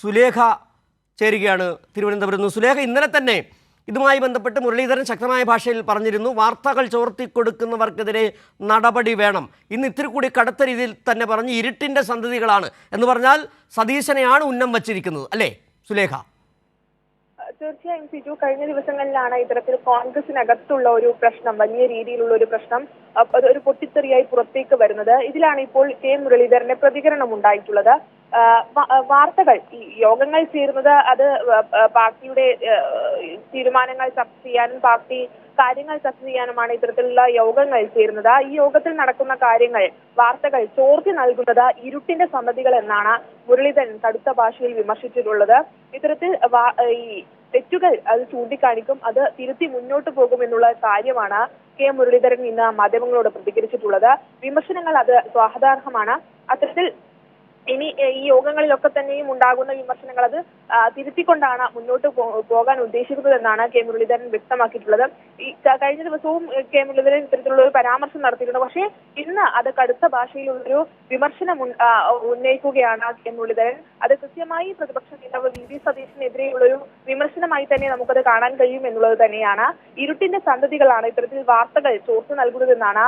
സുലേഖ ചേരുകയാണ് തിരുവനന്തപുരത്ത് നിന്ന്. സുലേഖ, ഇന്നലെ തന്നെ ഇതുമായി ബന്ധപ്പെട്ട് മുരളീധരൻ ശക്തമായ ഭാഷയിൽ പറഞ്ഞിരുന്നു, വാർത്തകൾ ചോർത്തിക്കൊടുക്കുന്നവർക്കെതിരെ നടപടി വേണം. ഇന്ന് ഇത്തിരി കൂടി കടുത്ത രീതിയിൽ തന്നെ പറഞ്ഞ് ഇരുട്ടിൻ്റെ സന്തതികളാണ് എന്ന് പറഞ്ഞാൽ സതീശനെയാണ് ഉന്നം വച്ചിരിക്കുന്നത്, അല്ലേ സുലേഖ? തീർച്ചയായും സിജു, കഴിഞ്ഞ ദിവസങ്ങളിലാണ് ഇത്തരത്തിൽ കോൺഗ്രസിനകത്തുള്ള ഒരു പ്രശ്നം, വലിയ രീതിയിലുള്ള ഒരു പ്രശ്നം ഒരു പൊട്ടിത്തെറിയായി പുറത്തേക്ക് വരുന്നത്. ഇതിലാണ് ഇപ്പോൾ കെ മുരളീധരന്റെ പ്രതികരണം ഉണ്ടായിട്ടുള്ളത്. വാർത്തകൾ, ഈ യോഗങ്ങൾ ചേരുന്നത് അത് പാർട്ടിയുടെ തീരുമാനങ്ങൾ ചർച്ച ചെയ്യാനും പാർട്ടി കാര്യങ്ങൾ ചർച്ച ചെയ്യാനുമാണ് ഇത്തരത്തിലുള്ള യോഗങ്ങൾ ചേരുന്നത്. ഈ യോഗത്തിൽ നടക്കുന്ന കാര്യങ്ങൾ, വാർത്തകൾ ചോർത്തി നൽകുന്നത് ഇരുട്ടിന്റെ സന്തതികൾ എന്നാണ് മുരളീധരൻ കടുത്ത ഭാഷയിൽ വിമർശിച്ചിട്ടുള്ളത്. ഇത്തരത്തിൽ ഈ തെറ്റുകൾ അത് ചൂണ്ടിക്കാണിക്കും, അത് തിരുത്തി മുന്നോട്ട് പോകുമെന്നുള്ള കാര്യമാണ് കെ മുരളീധരൻ ഇന്ന് മാധ്യമങ്ങളോട് പ്രതികരിച്ചിട്ടുള്ളത്. വിമർശനങ്ങൾ അത് സ്വാഗതാർഹമാണ്. അത്തരത്തിൽ ഇനി ഈ യോഗങ്ങളിലൊക്കെ തന്നെയും ഉണ്ടാകുന്ന വിമർശനങ്ങൾ അത് തിരുത്തിക്കൊണ്ടാണ് മുന്നോട്ട് പോകാൻ ഉദ്ദേശിക്കുന്നതെന്നാണ് കെ മുരളീധരൻ വ്യക്തമാക്കിയിട്ടുള്ളത്. ഈ കഴിഞ്ഞ ദിവസവും കെ മുരളീധരൻ ഇത്തരത്തിലുള്ള ഒരു പരാമർശം നടത്തിയിട്ടുണ്ട്. പക്ഷേ ഇന്ന് അത് കടുത്ത ഭാഷയിലുള്ളൊരു വിമർശനം ഉന്നയിക്കുകയാണ് കെ മുരളീധരൻ. അത് കൃത്യമായി പ്രതിപക്ഷ നേതാവ് വി സതീശനെതിരെയുള്ളൊരു വിമർശനമായി തന്നെ നമുക്കത് കാണാൻ കഴിയും എന്നുള്ളത് തന്നെയാണ്. ഇരുട്ടിന്റെ സന്തതികളാണ് ഇത്തരത്തിൽ വാർത്തകൾ ചോർത്ത് നൽകുന്നതെന്നാണ്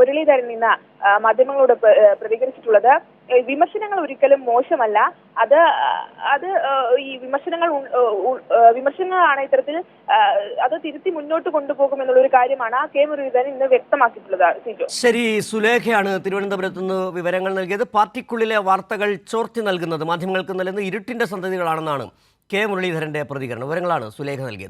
മുരളീധരൻ ഇന്ന് മാധ്യമങ്ങളോട് പ്രതികരിച്ചിട്ടുള്ളത്. വിമർശനങ്ങൾ ഒരിക്കലും മോശമല്ല, അത് ഈ വിമർശനങ്ങളാണ് ഇത്തരത്തിൽ അത് തിരുത്തി മുന്നോട്ട് കൊണ്ടുപോകും എന്നുള്ളൊരു കാര്യമാണ് കെ മുരളീധരൻ ഇന്ന് വ്യക്തമാക്കിയിട്ടുള്ളത്. ശരി, സുലേഖയാണ് തിരുവനന്തപുരത്ത് നിന്ന് വിവരങ്ങൾ നൽകിയത്. പാർട്ടിക്കുള്ളിലെ വാർത്തകൾ ചോർത്തി നൽകുന്നത്, മാധ്യമങ്ങൾക്ക് നൽകുന്നത് ഇരുട്ടിന്റെ സന്തതികളാണെന്നാണ് കെ മുരളീധരന്റെ പ്രതികരണം. വിവരങ്ങളാണ് സുലേഖ നൽകിയത്.